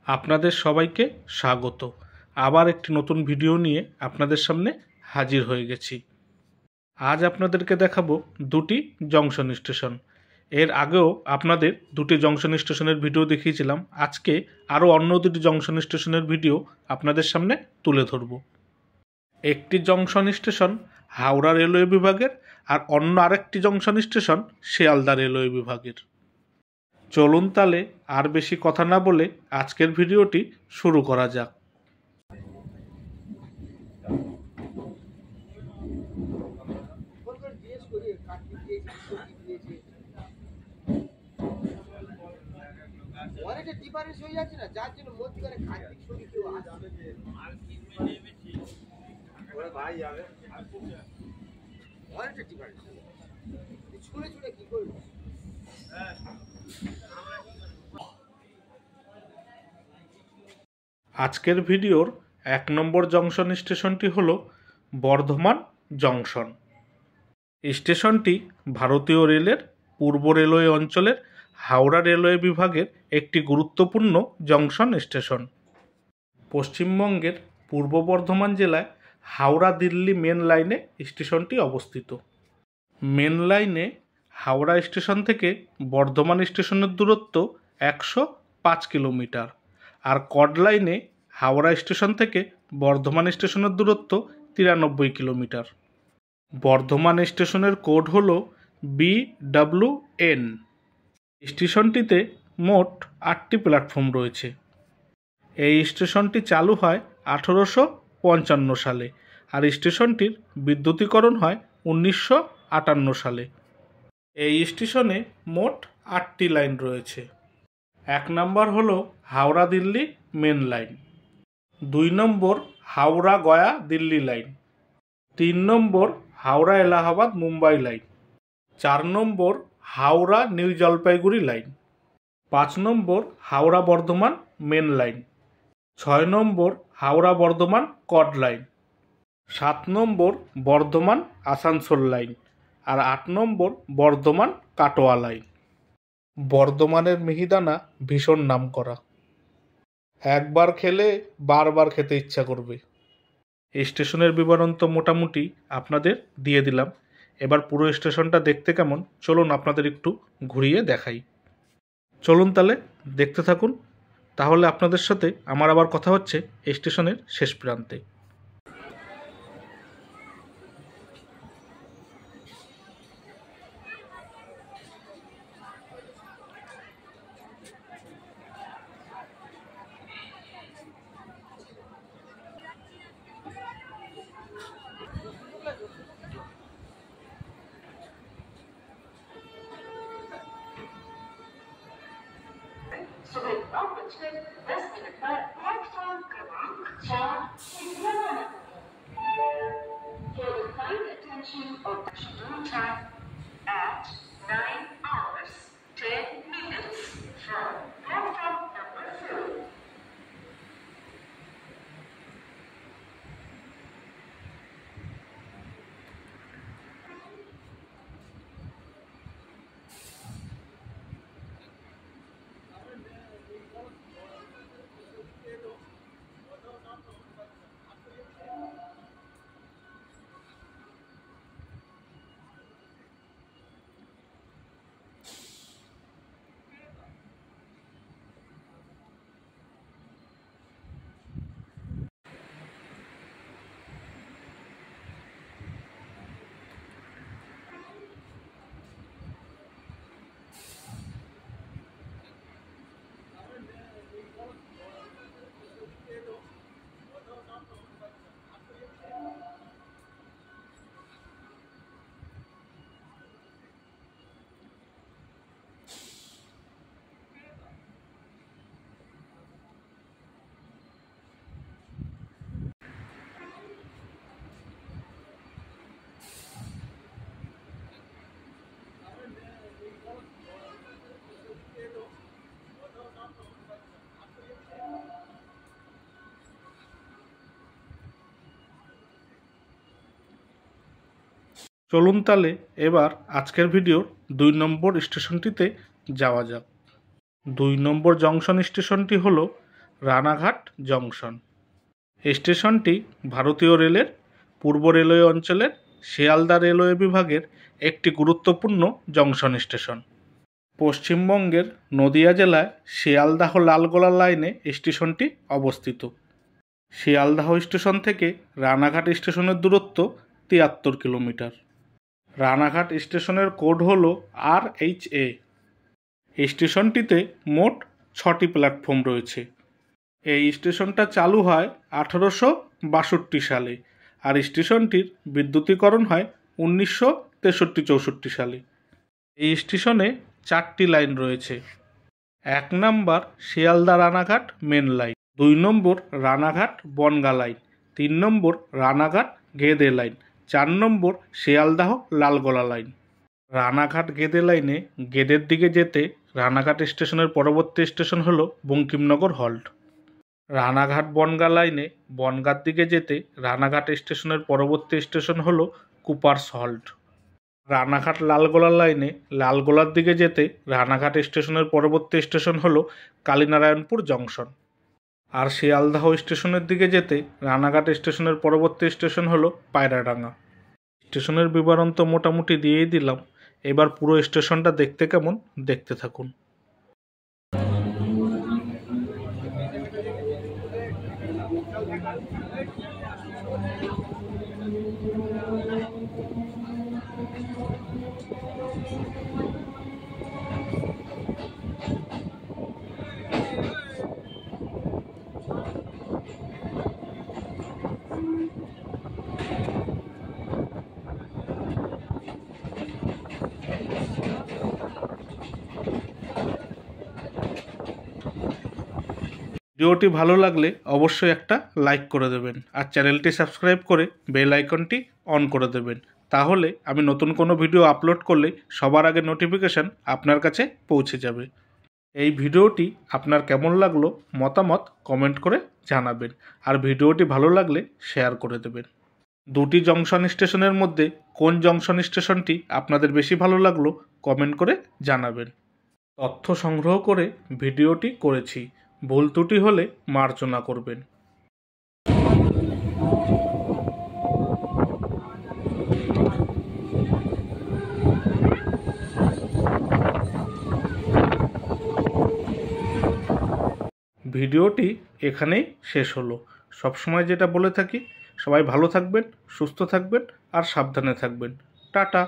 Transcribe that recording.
আপনাদের সবাইকে স্বাগত। আবার একটি নতুন ভিডিও নিয়ে আপনাদের সামনে হাজির হয়ে গেছি। আজ আপনাদেরকে দেখাবো দুটি জংশন স্টেশন। এর আগেও আপনাদের দুটি জংশন স্টেশনের ভিডিও দেখিয়েছিলাম। আজকে আরও অন্য দুটি জংশন স্টেশনের ভিডিও আপনাদের সামনে তুলে ধরব। একটি জংশন স্টেশন হাওড়া রেলওয়ে বিভাগের, আর অন্য আরেকটি জংশন স্টেশন শিয়ালদা রেলওয়ে বিভাগের। চলুন তাহলে আর বেশি কথা না বলে আজকের ভিডিওটি শুরু করা যাক। আজকের ভিডিওর 1 নম্বর জংশন স্টেশনটি হল বর্ধমান জংশন। স্টেশনটি ভারতীয় রেলের পূর্ব রেলওয়ে অঞ্চলের হাওড়া রেলওয়ে বিভাগের একটি গুরুত্বপূর্ণ জংশন স্টেশন। পশ্চিমবঙ্গের পূর্ব বর্ধমান জেলায় হাওড়া দিল্লি মেন লাইনে স্টেশনটি অবস্থিত। মেন লাইনে হাওড়া স্টেশন থেকে বর্ধমান স্টেশনের দূরত্ব 105 কিলোমিটার, আর কড লাইনে হাওড়া স্টেশন থেকে বর্ধমান স্টেশনের দূরত্ব 93 কিলোমিটার। বর্ধমান স্টেশনের কোড হল BWN। স্টেশনটিতে মোট 8টি প্ল্যাটফর্ম রয়েছে। এই স্টেশনটি চালু হয় 1855 সালে, আর স্টেশনটির বিদ্যুতীকরণ হয় 1958 সালে। এই স্টেশনে মোট 8টি লাইন রয়েছে। 1 নম্বর হল হাওড়া দিল্লি মেন লাইন, 2 নম্বর হাওড়া গয়া দিল্লি লাইন, 3 নম্বর হাওড়া এলাহাবাদ মুম্বাই লাইন, 4 নম্বর হাওড়া নিউ জলপাইগুড়ি লাইন, 5 নম্বর হাওড়া বর্ধমান মেন লাইন, 6 নম্বর হাওড়া বর্ধমান কড লাইন, 7 নম্বর বর্ধমান আসানসোল লাইন, আর 8 নম্বর বর্ধমান কাটোয়া লাইন। বর্ধমানের মিহিদানা ভীষণ নামকরা, একবার খেলে বারবার খেতে ইচ্ছা করবে। স্টেশনের বিবরণ তো মোটামুটি আপনাদের দিয়ে দিলাম। এবার পুরো স্টেশনটা দেখতে কেমন চলুন আপনাদের একটু ঘুরিয়ে দেখাই। চলুন তাহলে দেখতে থাকুন, তাহলে আপনাদের সাথে আমার আবার কথা হচ্ছে স্টেশনের শেষ প্রান্তে। চলুন তাহলে এবার আজকের ভিডিওর 2 নম্বর স্টেশনটিতে যাওয়া যাক। 2 নম্বর জংশন স্টেশনটি হল রানাঘাট জংশন। স্টেশনটি ভারতীয় রেলের পূর্ব রেলওয়ে অঞ্চলের শিয়ালদা রেলওয়ে বিভাগের একটি গুরুত্বপূর্ণ জংশন স্টেশন। পশ্চিমবঙ্গের নদিয়া জেলায় শিয়ালদাহ লালগোলা লাইনে স্টেশনটি অবস্থিত। শিয়ালদাহ স্টেশন থেকে রানাঘাট স্টেশনের দূরত্ব 73 কিলোমিটার। রানাঘাট স্টেশনের কোড হল RHA। স্টেশনটিতে মোট 6টি প্ল্যাটফর্ম রয়েছে। এই স্টেশনটা চালু হয় 1862 সালে আর স্টেশনটির বিদ্যুতীকরণ হয় 1963-64 সালে। এই স্টেশনে 4টি লাইন রয়েছে। 1 নম্বর শিয়ালদা রানাঘাট মেন লাইন, 2 নম্বর রানাঘাট বনগা লাইন, 3 নম্বর রানাঘাট গেদে লাইন, 4 নম্বর শিয়ালদাহ লালগোলা লাইন। রানাঘাট গেদে লাইনে গেদের দিকে যেতে রানাঘাট স্টেশনের পরবর্তী স্টেশন হল বঙ্কিমনগর হল্ট। রানাঘাট বনগা লাইনে বনগার দিকে যেতে রানাঘাট স্টেশনের পরবর্তী স্টেশন হল কুপার্স হল্ট। রানাঘাট লালগোলা লাইনে লালগোলার দিকে যেতে রানাঘাট স্টেশনের পরবর্তী স্টেশন হল কালীনারায়ণপুর জংশন। আর শিয়ালদাহ স্টেশনের দিকে যেতে রানাঘাট স্টেশনের পরবর্তী স্টেশন হল পায়রাডাঙ্গা। স্টেশনের বিবরণ তো মোটামুটি দিয়েই দিলাম, এবার পুরো স্টেশনটা দেখতে কেমন দেখতে থাকুন। ভিডিওটি ভালো লাগলে অবশ্যই একটা লাইক করে দেবেন আর চ্যানেলটি সাবস্ক্রাইব করে বেল আইকনটি অন করে দেবেন, তাহলে আমি নতুন কোনো ভিডিও আপলোড করলে সবার আগে নোটিফিকেশান আপনার কাছে পৌঁছে যাবে। এই ভিডিওটি আপনার কেমন লাগলো মতামত কমেন্ট করে জানাবেন আর ভিডিওটি ভালো লাগলে শেয়ার করে দেবেন। 2টি জংশন স্টেশনের মধ্যে কোন জংশন স্টেশনটি আপনাদের বেশি ভালো লাগলো কমেন্ট করে জানাবেন। তথ্য সংগ্রহ করে ভিডিওটি করেছি, ভুল ত্রুটি হলে মার্জনা করবেন। ভিডিওটি এখানেই শেষ হলো। সবসময় যেটা বলে থাকি, সবাই ভালো থাকবেন, সুস্থ থাকবেন আর সাবধানে থাকবেন। টাটা।